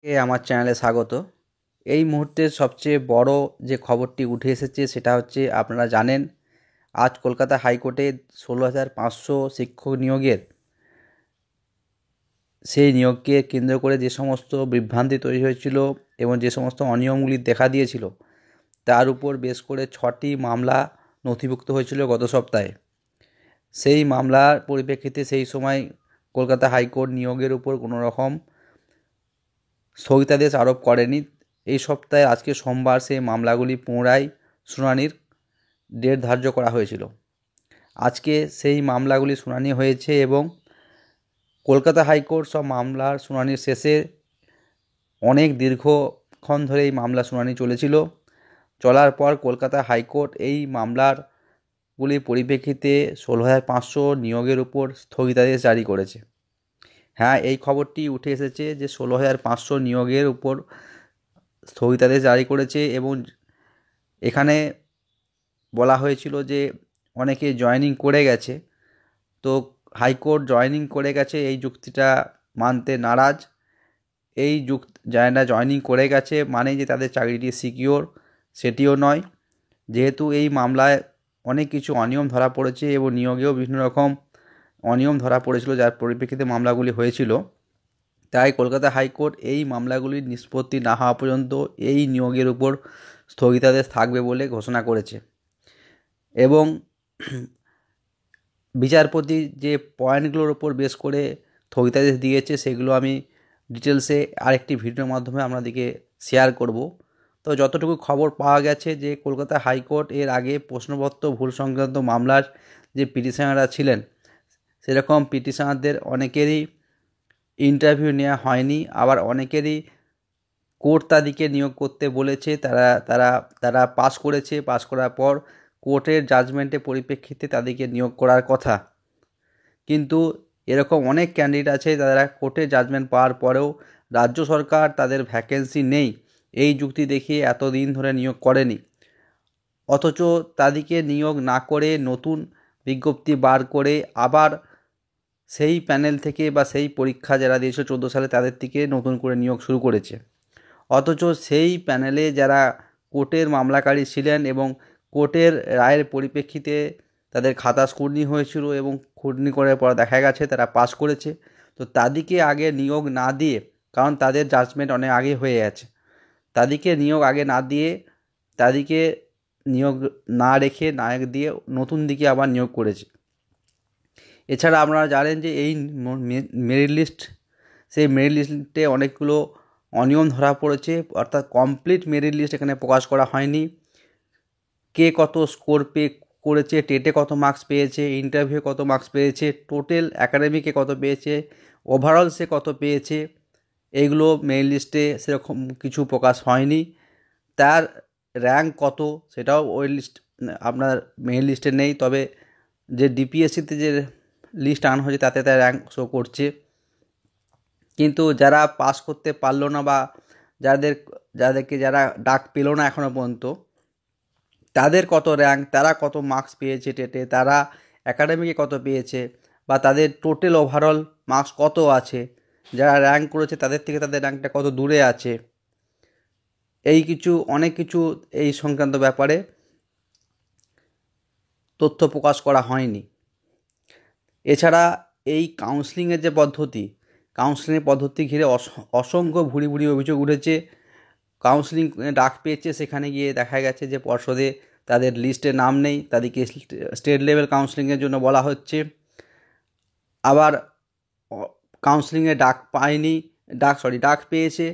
আমার চ্যানেলে স্বাগত। এই মুহূর্তের সবচেয়ে বড় যে খবরটি উঠে এসেছে সেটা হচ্ছে, আপনারা জানেন আজ কলকাতা হাইকোর্টে 16,500 শিক্ষক নিয়োগের সেই নিয়োগকে কেন্দ্র করে যে সমস্ত বিভ্রান্তি তৈরি হয়েছিল এবং যে সমস্ত অনিয়মগুলি দেখা দিয়েছিল তার উপর বেশ করে 6টি মামলা নথিভুক্ত হয়েছিল গত সপ্তাহে। সেই মামলার পরিপ্রেক্ষিতে সেই সময় কলকাতা হাইকোর্ট নিয়োগের উপর কোনো রকম স্থগিতাদেশ আরোপ করেনি। এই সপ্তাহে আজকে সোমবার সেই মামলাগুলি পুনরায় শুনানির ডেট ধার্য করা হয়েছিল। আজকে সেই মামলাগুলি শুনানি হয়েছে এবং কলকাতা হাইকোর্ট সব মামলার শুনানির শেষে অনেক দীর্ঘক্ষণ ধরে এই মামলা শুনানি চলার পর কলকাতা হাইকোর্ট এই মামলাগুলির পরিপ্রেক্ষিতে 16,500 নিয়োগের উপর স্থগিতাদেশ জারি করেছে। হ্যাঁ, এই খবরটি উঠে এসেছে যে 16,500 নিয়োগের উপর স্থগিতাদেশ জারি করেছে এবং এখানে বলা হয়েছিল যে অনেকে জয়েনিং করে গেছে। তো হাইকোর্ট জয়েনিং করে গেছে এই যুক্তিটা মানতে নারাজ। যারা জয়েনিং করে গেছে মানে যে তাদের চাকরিটি সিকিওর, সেটিও নয়। যেহেতু এই মামলায় অনেক কিছু অনিয়ম ধরা পড়েছে এবং নিয়োগেও বিভিন্ন রকম অনিয়ম ধরা পড়েছিল যার পরিপ্রেক্ষিতে মামলাগুলি হয়েছিল, তাই কলকাতা হাইকোর্ট এই মামলাগুলির নিষ্পত্তি না হওয়া পর্যন্ত এই নিয়োগের উপর স্থগিতাদেশ থাকবে বলে ঘোষণা করেছে। এবং বিচারপতি যে পয়েন্টগুলোর ওপর বেশ করে স্থগিতাদেশ দিয়েছে সেগুলো আমি ডিটেলসে আরেকটি ভিডিওর মাধ্যমে আপনাদেরকে শেয়ার করব। তো যতটুকু খবর পাওয়া গেছে যে কলকাতা হাইকোর্ট এর আগে প্রশ্নপত্র ভুল সংক্রান্ত মামলার যে পিটিশনাররা ছিলেন সেরকম পিটিশনারদের অনেকেরই ইন্টারভিউ নেওয়া হয়নি, আবার অনেকেরই কোর্ট তাদেরকে নিয়োগ করতে বলেছে, তারা পাস করেছে, পাস করার পর কোর্টের জাজমেন্টের পরিপ্রেক্ষিতে তাদেরকে নিয়োগ করার কথা। কিন্তু এরকম অনেক ক্যান্ডিডেট আছে যারা কোর্টের জাজমেন্ট পাওয়ার পরেও রাজ্য সরকার তাদের ভ্যাকেন্সি নেই এই যুক্তি দেখিয়ে এতদিন ধরে নিয়োগ করেনি, অথচ তাদেরকে নিয়োগ না করে নতুন বিজ্ঞপ্তি বার করে আবার সেই প্যানেল থেকে বা সেই পরীক্ষা যারা দিয়েছে 14 সালে তাদের থেকে নতুন করে নিয়োগ শুরু করেছে। অথচ সেই প্যানেলে যারা কোর্টের মামলাকারী ছিলেন এবং কোর্টের রায়ের পরিপ্রেক্ষিতে তাদের খাতা স্ক্রুটনি হয়েছিল এবং স্ক্রুটনি করার পর দেখা গেছে তারা পাস করেছে, তো তাদেরকে আগে নিয়োগ না দিয়ে, কারণ তাদের জাজমেন্ট অনেক আগে হয়ে গেছে, তাদেরকে নিয়োগ আগে না দিয়ে তাদেরকে নিয়োগ না রেখে নায়ক দিয়ে নতুন দিকে আবার নিয়োগ করেছে। এছাড়া আপনারা জানেন যে এই মেরিট লিস্ট, সেই মেরিট লিস্টে অনেকগুলো অনিয়ম ধরা পড়েছে, অর্থাৎ কমপ্লিট মেরিট লিস্ট এখানে প্রকাশ করা হয়নি। কে কত স্কোর করেছে, টেটে কত মার্কস পেয়েছে, ইন্টারভিউ কত মার্কস পেয়েছে, টোটাল একাডেমিকে কত পেয়েছে, ওভারঅল সে কত পেয়েছে, এইগুলো মেরিট লিস্টে সেরকম কিছু প্রকাশ হয়নি। তার র্যাঙ্ক কত সেটাও ওই লিস্ট আপনার মেরিট লিস্টে নেই, তবে যে ডিপিএসসিতে যে লিস্ট আনা হয়েছে তাতে তার র্যাঙ্ক শো করছে। কিন্তু যারা পাস করতে পারলো না বা যারা ডাক পেলো না এখনও পর্যন্ত, তাদের কত র্যাঙ্ক, তারা কত মার্কস পেয়েছে টেটে, তারা একাডেমিকে কত পেয়েছে, বা তাদের টোটাল ওভারঅল মার্কস কত আছে, যারা র্যাঙ্ক করেছে তাদের থেকে তাদের র্যাঙ্কটা কত দূরে আছে, অনেক কিছু এই সংক্রান্ত ব্যাপারে তথ্য প্রকাশ করা হয়নি। এছাড়া এই কাউন্সেলিংয়ের যে পদ্ধতি ঘিরে অসংখ্য ভুরি অভিযোগ উঠেছে। কাউন্সেলিং ডাক পেয়েছে, সেখানে গিয়ে দেখা গেছে যে পর্ষদে তাদের লিস্টে নাম নেই, তাদেরকে স্টেট লেভেল কাউন্সেলিংয়ের জন্য বলা হচ্ছে। আবার কাউন্সেলিংয়ে ডাক পেয়েছে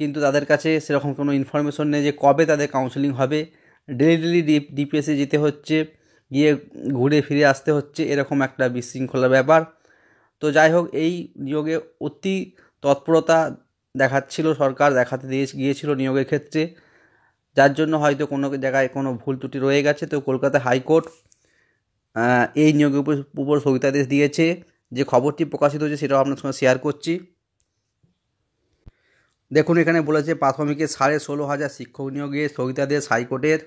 কিন্তু তাদের কাছে সেরকম কোনো ইনফরমেশন নেই যে কবে তাদের কাউন্সেলিং হবে। ডেলি ডিপিএসসি যেতে হচ্ছে, গিয়ে ঘুরে ফিরে আসতে হচ্ছে, এরকম একটা বিশৃঙ্খলার ব্যাপার। তো যাই হোক, এই নিয়োগে অতি তৎপরতা দেখাতে গিয়েছিল নিয়োগের ক্ষেত্রে, যার জন্য হয়তো কোনো জায়গায় কোনো ভুল ত্রুটি রয়ে গেছে। তো কলকাতা হাইকোর্ট এই নিয়োগের উপর স্থগিতাদেশ দিয়েছে। যে খবরটি প্রকাশিত হয়েছে সেটাও আপনার সঙ্গে শেয়ার করছি। দেখুন, এখানে বলেছে প্রাথমিকে 16,500 শিক্ষক নিয়োগে স্থগিতাদেশ হাইকোর্টের।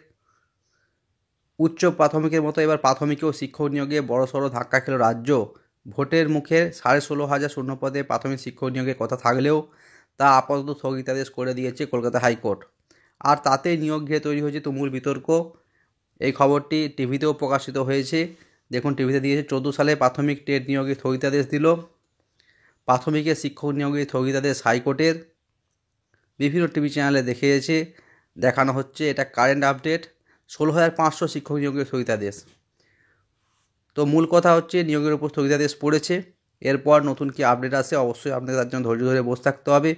উচ্চ প্রাথমিকের মতো এবার প্রাথমিকেও শিক্ষক নিয়োগে বড়সড় ধাক্কা খেল রাজ্য। ভোটের মুখে 16,500 শূন্যপদে প্রাথমিক শিক্ষক নিয়োগের কথা থাকলেও তা আপাতত স্থগিতাদেশ করে দিয়েছে কলকাতা হাইকোর্ট। আর তাতে নিয়োগ ঘিরে তৈরি হয়েছে তুমুল বিতর্ক। এই খবরটি টিভিতেও প্রকাশিত হয়েছে। দেখুন টিভিতে দিয়েছে 14 সালে প্রাথমিক টেট নিয়োগে স্থগিতাদেশ দিল। প্রাথমিকের শিক্ষক নিয়োগে স্থগিতাদেশ হাইকোর্টের। বিভিন্ন টিভি চ্যানেলে দেখানো হচ্ছে। এটা কারেন্ট আপডেট। 16,500 শিক্ষক নিয়োগের স্থগিতাদেশ। তো মূল কথা হচ্ছে নিয়োগের উপর স্থগিতাদেশ পড়েছে। এরপর নতুন কি আপডেট আসে অবশ্যই আপনাদের তার জন্য ধৈর্য ধরে বসে থাকতে হবে,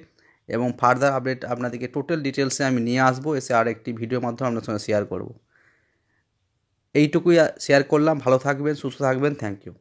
এবং ফার্দার আপডেট আপনাদেরকে টোটাল ডিটেলসে আমি নিয়ে আসবো, এসে আর একটি ভিডিওর মাধ্যমে আপনার সঙ্গে শেয়ার করব। এইটুকুই শেয়ার করলাম। ভালো থাকবেন, সুস্থ থাকবেন। Thank you.